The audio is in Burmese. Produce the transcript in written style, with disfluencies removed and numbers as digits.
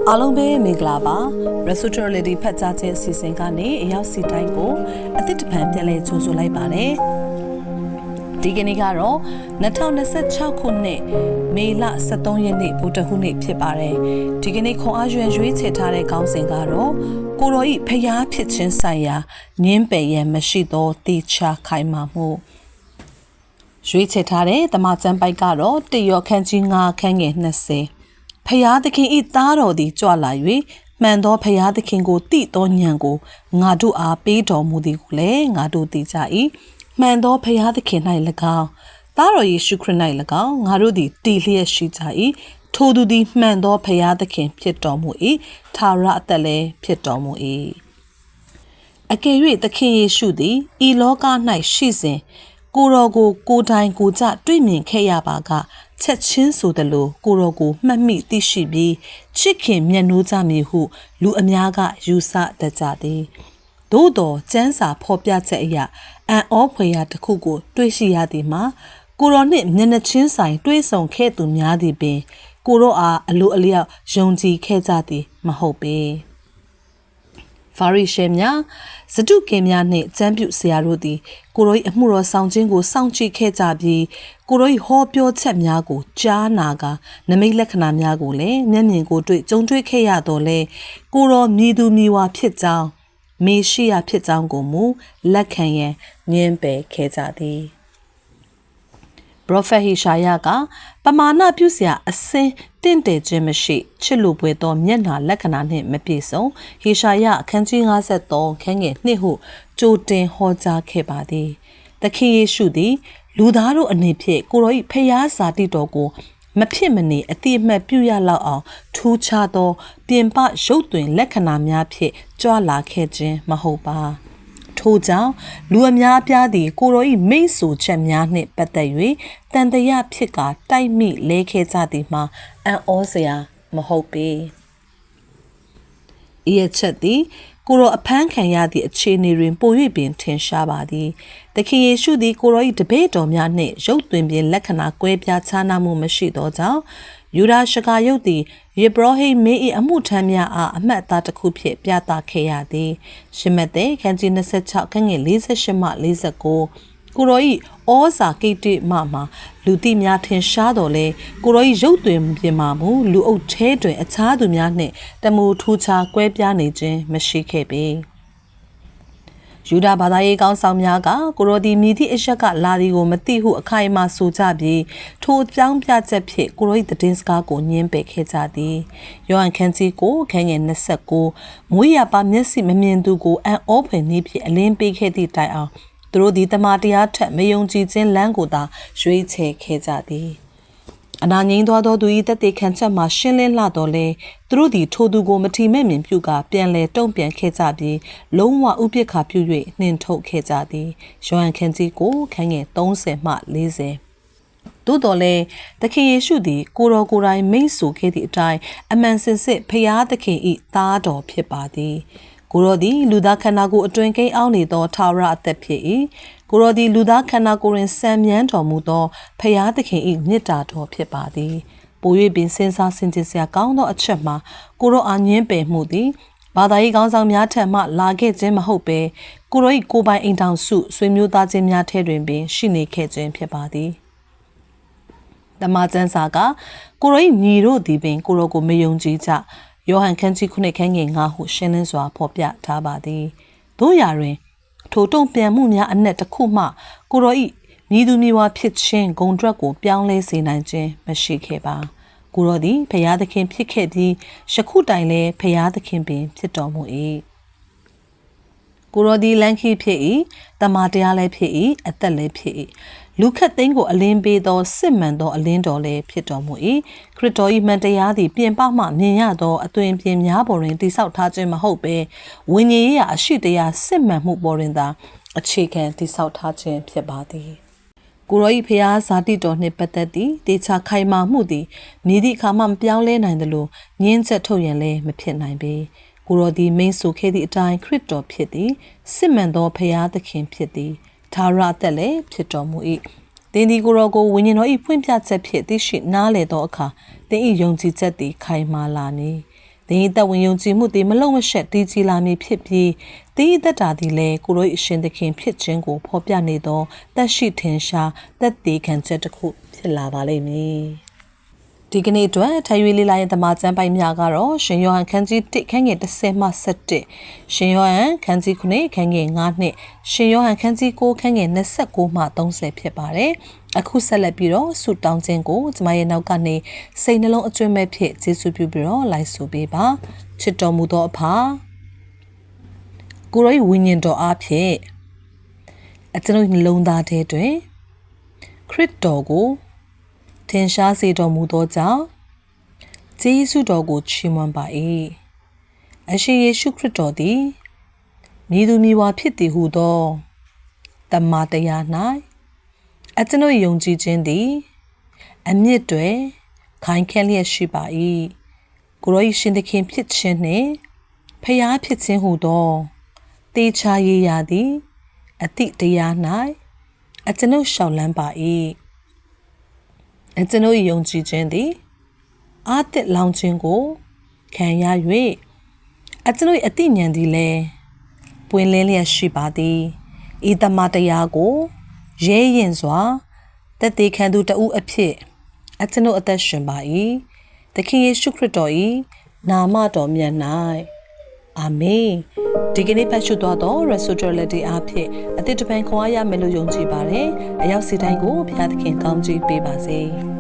အားလုံးပဲမင်္ဂလာပါ Restorative ဖတ်ကြားခြင်းအစီအစဉ်ကနေအရောက်စီတိုင်းကိုအသစ်တစ်ဖန်ပြန်လည်ကြိုဆိုလိုက်ပါတယ်ဒီကနေ့ကတော့2026ခုနှစ်မေလ23ရက်နေ့ဗုဒ္ဓဟူးနေ့ဖြစ်ပါတယ်ဒီကနေ့ခွန်အားရွယ်ရွေးချယ်ထားတဲ့ခေါင်းစဉ်ကတော့ကိုတော်ဤဖျားဖြစ်ခြင်းဆိုင်ရာငင်းပယ်ရန်မရှိသောတေချာခိုင်မာမှုရွေးချယ်ထားတဲ့တမန်ကျမ်းပိုက်ကတော့တယောခန်းကြီး9ခန်းငယ်20ဖျားသခင်ဤသားတော်သည်ကြွလာ၍မှန်သောဖျားသခင်ကိုတိသောဉာဏ်ကိုငါတို့အားပေးတော်မူသည်ကိုလည်းငါတို့သိကြ၏မှန်သောဖျားသခင်၌၎င်းသားတော်ယေရှုခရစ်၌၎င်းငါတို့သည်တည်လျက်ရှိကြ၏ထိုသူသည်မှန်သောဖျားသခင်ဖြစ်တော်မူ၏ထာဝရအသက်လည်းဖြစ်တော်မူ၏အကယ်၍သခင်ယေရှုသည်ဤလောက၌ရှိစဉ်ကိုတော်ကိုကိုယ်တိုင်ကိုယ်ကြတွေ့မြင်ခဲ့ရပါကချက်ချင်းဆိုသလိုကိုတော်ကိုမှတ်မိသိရှိပြီးချစ်ခင်မျက်နှိုးကြမည်ဟုလူအများကယူဆတတ်ကြသည်သို့တော်ကျမ်းစာဖော်ပြချက်အရအံ့ဩဖွယ်ရာတစ်ခုကိုတွေ့ရှိရသည်မှာကိုတော်နှင့်မျက်နှာချင်းဆိုင်တွေ့ဆုံခဲ့သူများသည်ပင်ကိုတော်အားအလိုအလျောက်ယုံကြည်ခဲ့ကြသည်မဟုတ်ပေဖာရိရှဲများဇဒုကင်များနှင့်ကျမ်းပြုဆရာတို့သည်ကိုရော၏အမှုတော်ဆောင်ခြင်းကိုစောင့်ကြည့်ခဲ့ကြပြီးကိုရော၏ဟောပြောချက်များကိုကြားနာကာနမိတ်လက္ခဏာများကိုလည်းမျက်မြင်ကိုတွေ့ကြုံတွေ့ခဲ့ရတော့လေကိုရောမြည်သူမြည်ဝါဖြစ်ကြောင်းမေရှိယဖြစ်ကြောင်းကိုမူလက်ခံရန်ငင်းပယ်ခဲ့ကြသည်ပရောဖက်ဟေရှာယကပမာဏပြုเสียအစင်းတင့်တယ်ခြင်းမရှိချစ်လိုပွေသောမျက်နှာလက္ခဏာနှင့်မပြည့်စုံဟေရှာယအခန်းကြီး53ခန်းငယ်2ဟုကြိုတင်ဟောကြားခဲ့ပါသည်သခင်ယေရှုသည်လူသားတို့အနေဖြင့်ကိုရော၏ဖျားစာတိတော်ကိုမဖြစ်မနေအတိအမှတ်ပြုရလောက်အောင်ထူးခြားသောပြင်ပရုပ်သွင်လက္ခဏာများဖြင့်ကြွလာခဲ့ခြင်းမဟုတ်ပါထို့ကြောင့်လူအများအပြားသည်ကိုရော၏မိတ်ဆွေချက်များနှင့်ပတ်သက်၍တန်တရာဖြစ်ကာတိုက်မိလဲခဲ့ကြသည်မှာအံ့ဩစရာမဟုတ်ပေဤအချက်သည်ကိုရောအဖမ်းခံရသည့်အခြေအနေတွင်ပို၍ပင်ထင်ရှားပါသည်သခင်ယေရှုသည်ကိုရော၏တပည့်တော်များနှင့်ရုပ်သွင်ပြင်လက္ခဏာကွဲပြားခြားနားမှုမရှိသောကြောင့်ယူဒရှကာယုတ်သည်ယေဘရဟိမင်း၏အမှုထမ်းများအားအမှတ်အသားတစ်ခုဖြင့်ပြသခဲ့ရသည်ရှမသက်ခန်းကြီး26ခန်းငယ်48မှ49ကိုရော၏ဩဇာကိတ္တိမှလူတိများထင်ရှားတော်လဲကိုရော၏ရုပ်သွင်ပြင်မှမူလူအုပ်ထဲတွင်အခြားသူများနှင့်တမူထူးခြားကွဲပြားနေခြင်းမရှိခဲ့ပေယူဒဘာသာရေးကောင်းဆောင်များကကိုရောဒီမြည်သည့်အရက်ကလာဒီကိုမသိဟုအခိုင်အမာဆိုကြပြီးထိုပြောင်းပြချက်ဖြင့်ကိုရော၏သတင်းစကားကိုညှင်းပယ်ခဲ့ကြသည်ယောဟန်ခန်းကြီးကိုခန်းငယ်29မွေးရပါမျက်စိမမြင်သူကိုအံ့ဩဖွယ်နည်းဖြင့်အလင်းပေးခဲ့သည့်တိုင်အောင်သူတို့သည်တမန်တရားထက်မယုံကြည်ခြင်းလမ်းကိုသာရွေးချယ်ခဲ့ကြသည်အနာငိမ့်သွားသောသူ၏တသက်ခံချက်မှရှင်းလင်းလှတော်လဲသူတို့သည်ထိုသူကိုမထီမဲ့မြင်ပြုကာပြန်လဲတုံ့ပြန်ခဲ့ကြပြီးလုံးဝဥပိ္ပခါပြု၍နှင်ထုတ်ခဲ့ကြသည်ယောဟန်ခန်းကြီးကိုခန်းငယ်30မှ40သို့တော်လည်းသခင်ယေရှုသည်ကိုတော်ကိုယ်တိုင်မိန့်ဆိုခဲ့သည့်အတိုင်းအမှန်စင်စစ်ဖျားသခင်၏သားတော်ဖြစ်ပါသည်ကိုရောသည်လူသားခန္ဓာကိုယ်အတွင်ကိန်းအောင်နေသောထာဝရအသက်ဖြစ်၏ကိုရောသည်လူသားခန္ဓာကိုယ်တွင်စံမြန်းတော်မူသောဖျားသခင်၏မြတ်တာတော်ဖြစ်ပါသည်ပို၍ပင်စဉ်းစားဆင်ခြင်စရာကောင်းသောအချက်မှာကိုရောအားညှင်းပယ်မှုသည်ဘာသာရေးကောင်းဆောင်များထံမှလာခဲ့ခြင်းမဟုတ်ဘဲကိုရော၏ကိုယ်ပိုင်အိမ်ထောင်စုဆွေမျိုးသားချင်းများထဲတွင်ပင်ရှိနေခဲ့ခြင်းဖြစ်ပါသည်ဓမ္မကျမ်းစာကကိုရော၏ညီတို့သည်ပင်ကိုရောကိုမယုံကြည်ကြယောဟန်ခန်းကြီး9ခန်းငယ်9ဟုရှင်းလင်းစွာဖော်ပြထားပါသည်တို့ရာတွင်ထိုတုံ့ပြန်မှုများအနက်တစ်ခုမှကိုရော၏မြည်သူမြည်ဝါဖြစ်ခြင်းဂုဏ်အတွက်ကိုပြောင်းလဲစေနိုင်ခြင်းမရှိခဲ့ပါကိုရောသည်ဖျားသခင်ဖြစ်ခဲ့ပြီးယခုတိုင်လည်းဖျားသခင်ပင်ဖြစ်တော်မူ၏ကိုရောသည်လမ်းခီးဖြစ်၏တမန်တရားလည်းဖြစ်၏အသက်လည်းဖြစ်၏လူခတ်သိန်းကိုအလင်းပေးသောစစ်မှန်သောအလင်းတော်လည်းဖြစ်တော်မူ၏ခရစ်တော်၏မှန်တရားသည်ပြင်ပမှမြင်ရသောအသွင်ပြင်များပေါ်တွင်တည်ဆောက်ထားခြင်းမဟုတ်ဘဲဝိညာဉ်ရေးရာအရှိတရားစစ်မှန်မှုပေါ်တွင်သာအခြေခံတည်ဆောက်ထားခြင်းဖြစ်ပါသည်ကိုရော၏ဖျားဇာတိတော်နှင့်ပတ်သက်သည့်တေချာခိုင်မာမှုသည်မြည်သည့်အခါမှမပြောင်းလဲနိုင်သလိုငင်းချက်ထုတ်ရန်လည်းမဖြစ်နိုင်ပေကိုရောသည်မိန့်ဆိုခဲ့သည့်အတိုင်းခရစ်တော်ဖြစ်သည်စစ်မှန်သောဖျားသခင်ဖြစ်သည်ထာဝရအသက်လည်းဖြစ်တော်မူ၏သင်ဒီကိုရောကိုဝိညာဉ်တော်၏ဖွင့်ပြချက်ဖြင့်သိရှိနားလည်သောအခါသင်၏ယုံကြည်ချက်သည်ခိုင်မာလာမည် သင်၏သက်ဝင်ယုံကြည်မှုသည်မလုံးမရှက်တည်ကြည်လာမည်ဖြစ်ပြီးသင်၏သက်တာသည်လည်းကိုရော၏အရှင်သခင်ဖြစ်ခြင်းကိုဖော်ပြနေသောသက်ရှိထင်ရှားသက်သေခံချက်တစ်ခုဖြစ်လာပါလိမ့်မည်ဒီကနေ့အတွက်ထရွေးလေးလာရဲ့သမာကျမ်းပိုင်များကတော့ရှင်ယောဟန်ခန်းကြီး1ခန်းငယ်10မှ17ရှင်ယောဟန်ခန်းကြီး9ခန်းငယ်9နဲ့ရှင်ယောဟန်ခန်းကြီး9ခန်းငယ်29မှ30ဖြစ်ပါတယ်အခုဆက်လက်ပြီးတော့ဆုတောင်းခြင်းကိုကျွန်မရဲ့နောက်ကနေစိတ်နှလုံးအကျွမ်းမဲ့ဖြစ်ကျေးဇူးပြုပြီးတော့လိုက်ဆိုပေးပါချစ်တော်မူသောအဖကိုရော၏ဝိညာဉ်တော်အားဖြင့်ကျွန်တော်နှလုံးသားထဲတွင်ခရစ်တော်ကိုထင်ရှားစေတော်မူသောကြောင့်ကျေးဇူးတော်ကိုချီးမွမ်းပါ၏အရှင်ယေရှုခရစ်တော်သည်မြည်သူမြည်ဝါဖြစ်သည်ဟုသောတမန်တရား၌ကျွန်ုပ်ယုံကြည်ခြင်းသည်အမြင့်တွင်ခိုင်ခန့်လျက်ရှိပါ၏ကိုရော၏ရှင်သခင်ဖြစ်ခြင်းနှင့်ဖျားဖြစ်ခြင်းဟုသောတေချာရေးရာသည်အတိတရား၌ကျွန်ုပ်ရှောက်လန်းပါ၏ကျွန်ုပ်ယုံကြည်ခြင်းသည်အာသစ်လောင်ခြင်းကိုခံရ၍ကျွန်ုပ်အသိဉာဏ်သည်လည်းပွင့်လင်းလျက်ရှိပါသည်ဤတမန်တရားကိုရဲရင်စွာသက်သေခံသူတဦးအဖြစ်ကျွန်ုပ်အသက်ရှင်ပါ၏သခင်ယေရှုခရစ်တော်၏နာမတော်မြတ်၌အာမင်ဒီကနေ့ဖတ်ရှုသွားသော Restorative အားဖြင့်အသစ်တစ်ပံခွန်အားရမယ်လို့ယုံကြည်ပါတယ်အရောက်စီတိုင်းကိုဘုရားသခင်ကောင်းချီးပေးပါစေ